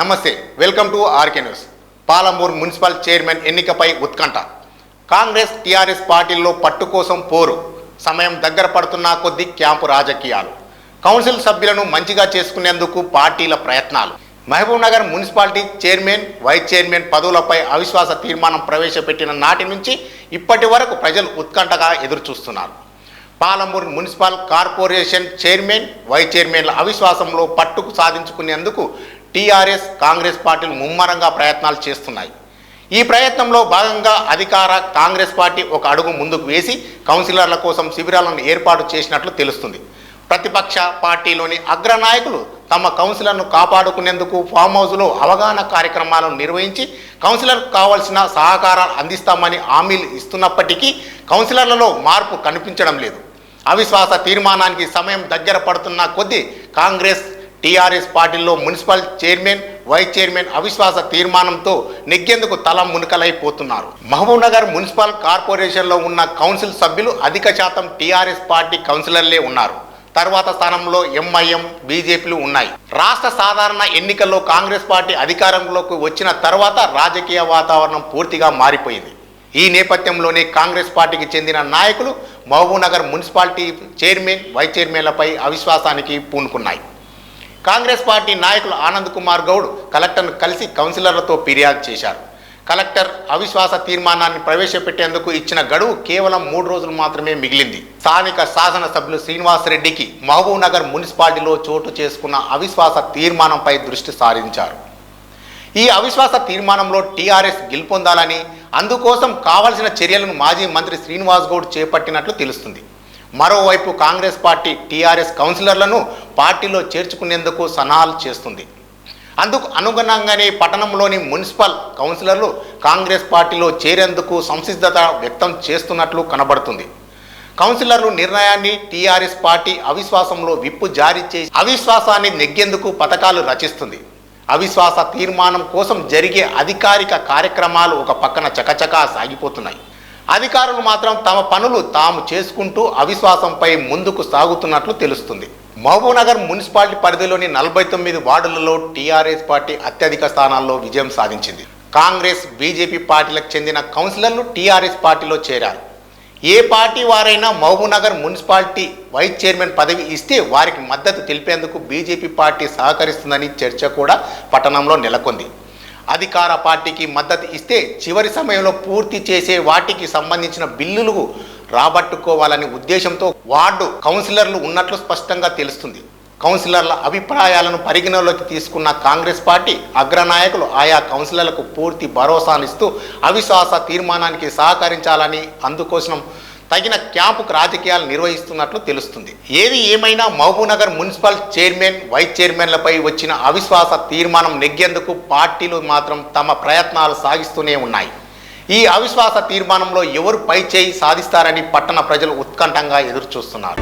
నమస్తే, welcome to RK news. Palamuru municipal chairman ఎన్నికపై ఉత్కంఠ. కాంగ్రెస్ టీఆర్ఎస్ పార్టీల్లో పట్టు కోసం పోరు. సమయం దగ్గర పడుతున్న కొద్దీ క్యాంపు రాజకీయాలు. కౌన్సిల్ సభ్యులను మంచిగా చేసుకునేందుకు పార్టీల ప్రయత్నాలు. Mahabub Nagar municipality chairman, vice chairman పదవులపై అవిశ్వాస తీర్మానం ప్రవేశపెట్టిన నాటి నుంచి ఇప్పటి వరకు ప్రజలు ఉత్కంఠగా ఎదురుచూస్తున్నారు. Palamuru municipal corporation chairman, vice చైర్మన్ల అవిశ్వాసంలో పట్టుకు సాధించుకునేందుకు టీఆర్ఎస్, కాంగ్రెస్ పార్టీలు ముమ్మరంగా ప్రయత్నాలు చేస్తున్నాయి. ఈ ప్రయత్నంలో భాగంగా అధికార కాంగ్రెస్ పార్టీ ఒక అడుగు ముందుకు వేసి కౌన్సిలర్ల కోసం శిబిరాలను ఏర్పాటు చేసినట్లు తెలుస్తుంది. ప్రతిపక్ష పార్టీలోని అగ్రనాయకులు తమ కౌన్సిలర్ను కాపాడుకునేందుకు ఫామ్ హౌస్లో అవగాహన కార్యక్రమాలను నిర్వహించి కౌన్సిలర్కు కావాల్సిన సహకారాలు అందిస్తామని హామీలు ఇస్తున్నప్పటికీ కౌన్సిలర్లలో మార్పు కనిపించడం లేదు. అవిశ్వాస తీర్మానానికి సమయం దగ్గర పడుతున్న కొద్దీ కాంగ్రెస్, టీఆర్ఎస్ పార్టీల్లో మున్సిపల్ చైర్మన్, వైస్ చైర్మన్ అవిశ్వాస తీర్మానంతో నెగ్గేందుకు తల మునకలైపోతున్నారు. మహబూబ్ నగర్ మున్సిపల్ కార్పొరేషన్లో ఉన్న కౌన్సిల్ సభ్యులు అధిక శాతం టీఆర్ఎస్ పార్టీ కౌన్సిలర్లే ఉన్నారు. తర్వాత స్థానంలో ఎంఐఎం, బీజేపీలు ఉన్నాయి. రాష్ట్ర సాధారణ ఎన్నికల్లో కాంగ్రెస్ పార్టీ అధికారంలోకి వచ్చిన తర్వాత రాజకీయ వాతావరణం పూర్తిగా మారిపోయింది. ఈ నేపథ్యంలోనే కాంగ్రెస్ పార్టీకి చెందిన నాయకులు Mahabub Nagar municipality chairman, vice చైర్మన్లపై అవిశ్వాసానికి పూనుకున్నాయి. కాంగ్రెస్ పార్టీ నాయకులు ఆనంద్ కుమార్ గౌడ్ కలెక్టర్ను కలిసి కౌన్సిలర్లతో ఫిర్యాదు చేశారు. కలెక్టర్ అవిశ్వాస తీర్మానాన్ని ప్రవేశపెట్టేందుకు ఇచ్చిన గడువు కేవలం 3 రోజులు మాత్రమే మిగిలింది. స్థానిక శాసనసభ్యులు శ్రీనివాసరెడ్డికి మహబూబ్ నగర్ మున్సిపాలిటీలో చోటు చేసుకున్న అవిశ్వాస తీర్మానంపై దృష్టి సారించారు. ఈ అవిశ్వాస తీర్మానంలో టీఆర్ఎస్ గెలుపొందాలని, అందుకోసం కావలసిన చర్యలను మాజీ మంత్రి శ్రీనివాస్ గౌడ్ చేపట్టినట్లు తెలుస్తుంది. మరోవైపు కాంగ్రెస్ పార్టీ టీఆర్ఎస్ కౌన్సిలర్లను పార్టీలో చేర్చుకునేందుకు సన్నాహాలు చేస్తుంది. అందుకు అనుగుణంగానే పట్టణంలోని మున్సిపల్ కౌన్సిలర్లు కాంగ్రెస్ పార్టీలో చేరేందుకు సంసిద్ధత వ్యక్తం చేస్తున్నట్లు కనబడుతుంది. కౌన్సిలర్లు నిర్ణయాన్ని టీఆర్ఎస్ పార్టీ అవిశ్వాసంలో విప్పు జారీ చేసి అవిశ్వాసాన్ని నెగ్గేందుకు పథకాలు రచిస్తుంది. అవిశ్వాస తీర్మానం కోసం జరిగే అధికారిక కార్యక్రమాలు ఒక పక్కన చకచకా సాగిపోతున్నాయి. అధికారులు మాత్రం తమ పనులు తాము చేసుకుంటూ అవిశ్వాసంపై ముందుకు సాగుతున్నట్లు తెలుస్తుంది. మహబూబ్ నగర్ మున్సిపాలిటీ పరిధిలోని 49 వార్డులలో టీఆర్ఎస్ పార్టీ అత్యధిక స్థానాల్లో విజయం సాధించింది. కాంగ్రెస్, బీజేపీ పార్టీలకు చెందిన కౌన్సిలర్లు టీఆర్ఎస్ పార్టీలో చేరారు. ఏ పార్టీ వారైనా Mahbub Nagar municipality vice chairman పదవి ఇస్తే వారికి మద్దతు తెలిపేందుకు బీజేపీ పార్టీ సహకరిస్తుందని చర్చ కూడా పట్టణంలో నెలకొంది. అధికార పార్టీకి మద్దతు ఇస్తే చివరి సమయంలో పూర్తి చేసే వాటికి సంబంధించిన బిల్లులు రాబట్టుకోవాలనే ఉద్దేశంతో వార్డు కౌన్సిలర్లు ఉన్నట్లు స్పష్టంగా తెలుస్తుంది. కౌన్సిలర్ల అభిప్రాయాలను పరిగణలోకి తీసుకున్న కాంగ్రెస్ పార్టీ అగ్రనాయకులు ఆయా కౌన్సిలర్లకు పూర్తి భరోసానిస్తూ అవిశ్వాస తీర్మానానికి సహకరించాలని, అందుకోసం తగిన క్యాంపుకు రాజకీయాలు నిర్వహిస్తున్నట్లు తెలుస్తుంది. ఏది ఏమైనా Mahabubnagar municipal chairman, vice చైర్మన్లపై వచ్చిన అవిశ్వాస తీర్మానం నెగ్గేందుకు పార్టీలు మాత్రం తమ ప్రయత్నాలు సాగిస్తూనే ఉన్నాయి. ఈ అవిశ్వాస తీర్మానంలో ఎవరు పై చేయి సాధిస్తారని పట్టణ ప్రజలు ఉత్కంఠంగా ఎదురుచూస్తున్నారు.